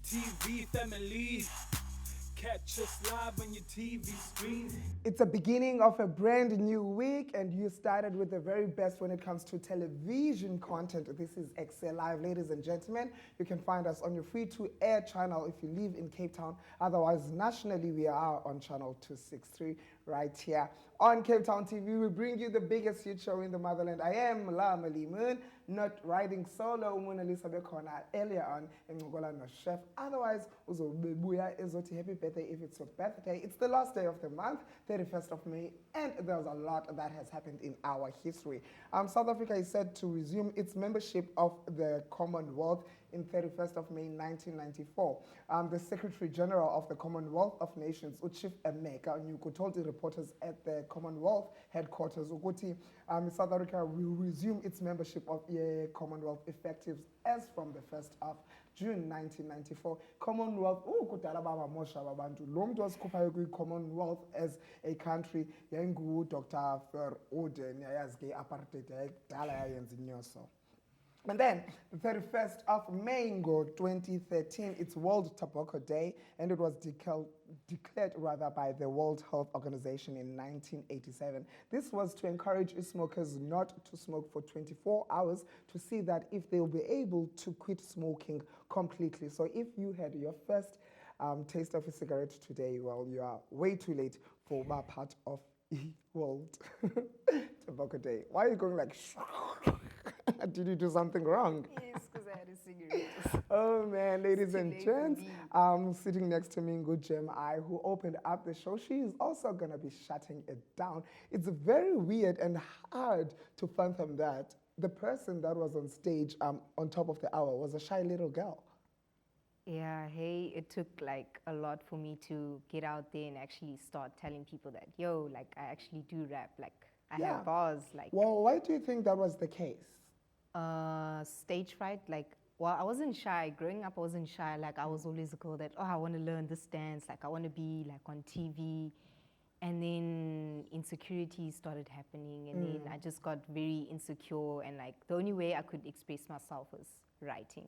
TV family. Catch us live on your TV screen. It's a beginning of a brand new week, and you started with the very best when it comes to television content. This is Ekse Live, ladies and gentlemen. You can find us on your free-to-air channel if you live in Cape Town. Otherwise, nationally, we are on channel 263 right here on Cape Town TV. We bring you the biggest hit show in the motherland. I am Llama Moon, not riding solo. Mona Lisa Bekona earlier on in Ngola no chef. Otherwise, uzobuya ezoti happy birthday if it's your birthday. It's the last day of the month, 31st of May, and there's a lot that has happened in our history. South Africa is set to resume its membership of the Commonwealth in 31st of May 1994. The Secretary General of the Commonwealth of Nations, Chief Emeka Nyuku, told the reporters at the Commonwealth headquarters ukuthi South Africa will resume its membership of the Commonwealth effective as from the 1st of June 1994. Commonwealth, kudala babamosha babantu. Lo muntu osikhuphayo kwi-Commonwealth as a country yayingu Dr. Verwoerd, yayazi ke apartheid yayidala yayenza inyoso. And then, the 31st of May, 2013, it's World Tobacco Day, and it was declared by the World Health Organization in 1987. This was to encourage smokers not to smoke for 24 hours to see that if they'll be able to quit smoking completely. So if you had your first taste of a cigarette today, well, you are way too late for my part of World Tobacco Day. Why are you going like... Did you do something wrong? Yes, because I had a cigarette. Oh man, ladies and gents, sitting next to me, good Gemii, who opened up the show. She is also going to be shutting it down. It's very weird and hard to fathom that the person that was on stage on top of the hour was a shy little girl. Yeah, hey, it took like a lot for me to get out there and actually start telling people that, yo, like I actually do rap, like I have bars. Like, well, why do you think that was the case? Stage fright, like, well, I wasn't shy. Growing up, I wasn't shy. Like, I was always a girl that, I want to learn this dance. Like, I want to be, like, on TV. And then insecurities started happening. And then I just got very insecure. And, like, the only way I could express myself was writing.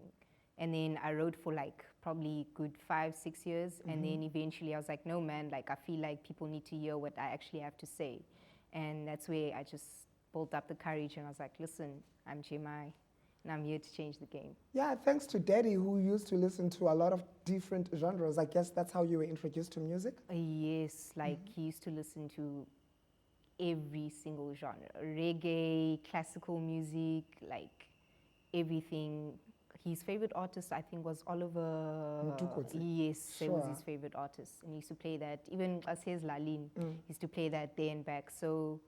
And then I wrote for, like, probably good 5-6 years. And then eventually I was like, no, man, like, I feel like people need to hear what I actually have to say. And that's where I just built up the courage. And I was like, listen, I'm Gemii, and I'm here to change the game. Yeah, thanks to Daddy, who used to listen to a lot of different genres. I guess that's how you were introduced to music? Yes, like he used to listen to every single genre. Reggae, classical music, like everything. His favorite artist, I think, was Oliver. Yes, he was his favorite artist. And he used to play that, even as his Lalin, he used to play that there and back. So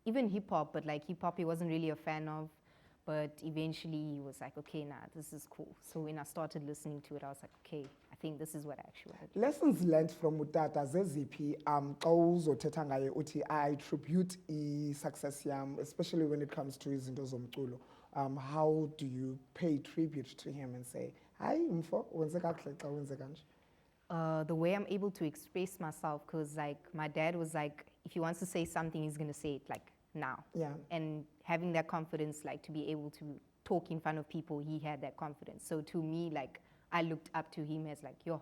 even hip-hop, but like hip-hop he wasn't really a fan of. But eventually he was like, okay, nah, this is cool. So when I started listening to it, I was like, okay, I think this is what I actually want to do. Lessons learned from Utata zeziphi xa uzothetha ngaye uthi I attribute success yam, especially when it comes to izinto zomculo. How do you pay tribute to him and say, hayi mfo, wenze kakuhle xa wenze kanje? The way I'm able to express myself, because like my dad was like, if he wants to say something, he's going to say it like now. Yeah. And having that confidence, like to be able to talk in front of people, he had that confidence. So to me, like I looked up to him as like, yo,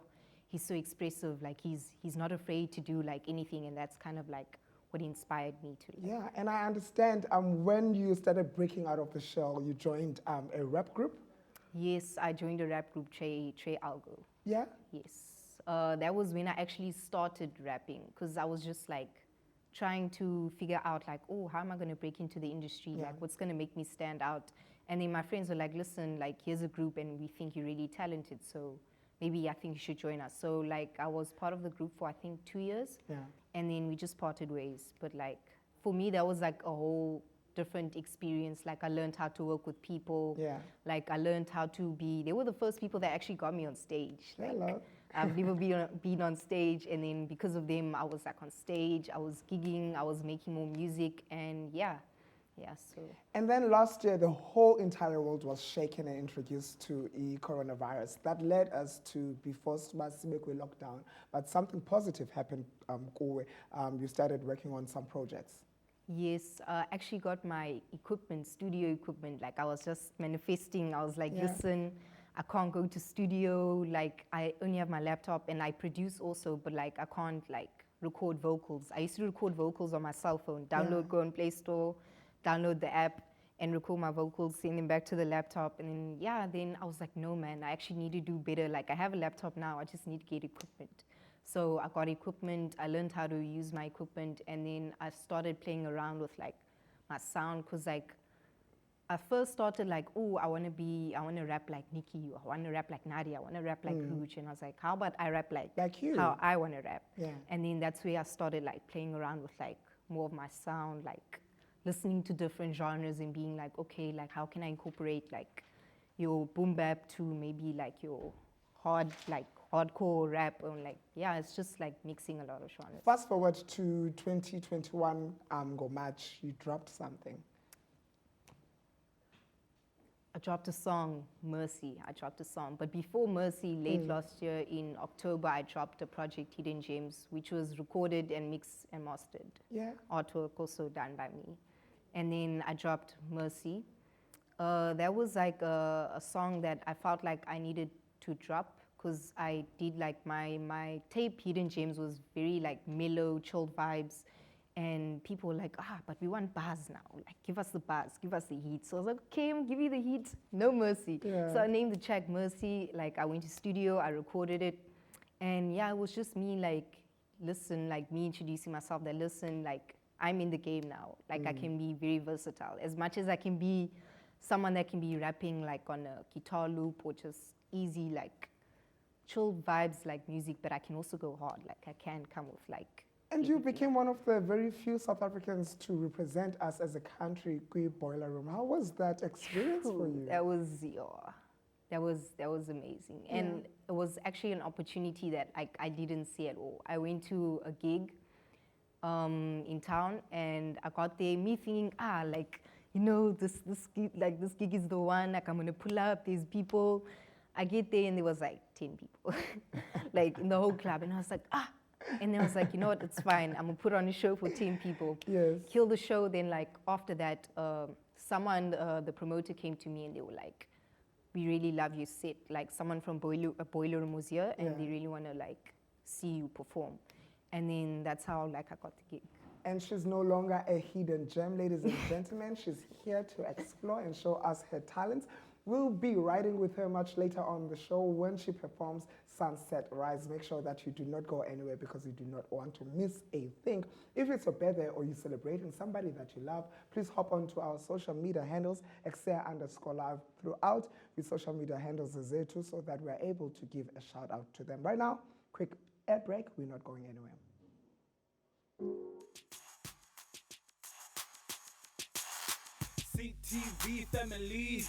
he's so expressive, like he's not afraid to do like anything, and that's kind of like what inspired me to. Yeah, and I understand when you started breaking out of the shell, you joined a rap group? Yes, I joined a rap group, Trey Algo. Yeah? Yes. That was when I actually started rapping, because I was just like, trying to figure out like, oh, how am I going to break into the industry? Yeah. Like, what's going to make me stand out? And then my friends were like, listen, like, here's a group and we think you're really talented. So maybe I think you should join us. So like, I was part of the group for, I think, 2 years. Yeah. And then we just parted ways. But like, for me, that was like a whole different experience. Like, I learned how to work with people. Yeah. Like, I learned how to be, they were the first people that actually got me on stage. Like, hello. I've never been on stage, and then because of them, I was like on stage, I was gigging, I was making more music, and yeah, so. And then last year, the whole entire world was shaken and introduced to the coronavirus. That led us to be forced to lockdown, but something positive happened, Kowe. You started working on some projects. Yes, actually got my equipment, studio equipment, like I was just manifesting, I was like, listen, I can't go to studio, like I only have my laptop and I produce also, but like I can't like record vocals. I used to record vocals on my cell phone, download, go on Play Store, download the app and record my vocals, send them back to the laptop. And then, yeah, then I was like, no man, I actually need to do better. Like I have a laptop now, I just need to get equipment. So I got equipment, I learned how to use my equipment, and then I started playing around with like my sound, cause like I first started like, oh, I want to rap like Nicki, I want to rap like Nadia, I want to rap like Hooch, and I was like, how about I rap like you? How I want to rap. Yeah. And then that's where I started like playing around with like more of my sound, like listening to different genres and being like, okay, like how can I incorporate like your boom bap to maybe like your hardcore rap, or like, yeah, it's just like mixing a lot of genres. Fast forward to 2021, Go Match, you dropped something. I dropped a song, Mercy. I dropped a song. But before Mercy, late last year in October, I dropped a project, Hidden Gems, which was recorded and mixed and mastered. Yeah. Artwork also done by me. And then I dropped Mercy. That was like a song that I felt like I needed to drop, because I did like my tape, Hidden Gems, was very like mellow, chilled vibes. And people were like, but we want bars now. Like, give us the bars, give us the heat. So I was like, okay, I'm give you the heat, no Mercy. Yeah. So I named the track Mercy. Like, I went to studio, I recorded it. And yeah, it was just me, like, listen, like me introducing myself that, listen, like, I'm in the game now. Like, I can be very versatile. As much as I can be someone that can be rapping, like, on a guitar loop, or just easy, like, chill vibes, like music, but I can also go hard. Like, I can come with, like, and you became one of the very few South Africans to represent us as a country, Kui Boiler Room. How was that experience for you? That was amazing. Yeah. And it was actually an opportunity that I didn't see at all. I went to a gig in town, and I got there, me thinking, like, you know, this gig is the one, like I'm gonna pull up, there's people. I get there and there was like 10 people, like in the whole club, and I was like, and then I was like, you know what, it's fine. I'm gonna put on a show for 10 people. Yes. Kill the show. Then like after that, someone, the promoter came to me and they were like, we really love your set. Like someone from Boiler Room was here, and they really wanna like see you perform. And then that's how like I got the gig. And she's no longer a hidden gem, ladies and gentlemen. She's here to explore and show us her talents. We'll be riding with her much later on the show when she performs Sunset Rise. Make sure that you do not go anywhere, because you do not want to miss a thing. If it's your birthday or you're celebrating somebody that you love, please hop onto our social media handles, Ekse_live throughout. The social media handles is there too, so that we're able to give a shout out to them. Right now, quick air break. We're not going anywhere. CTV family.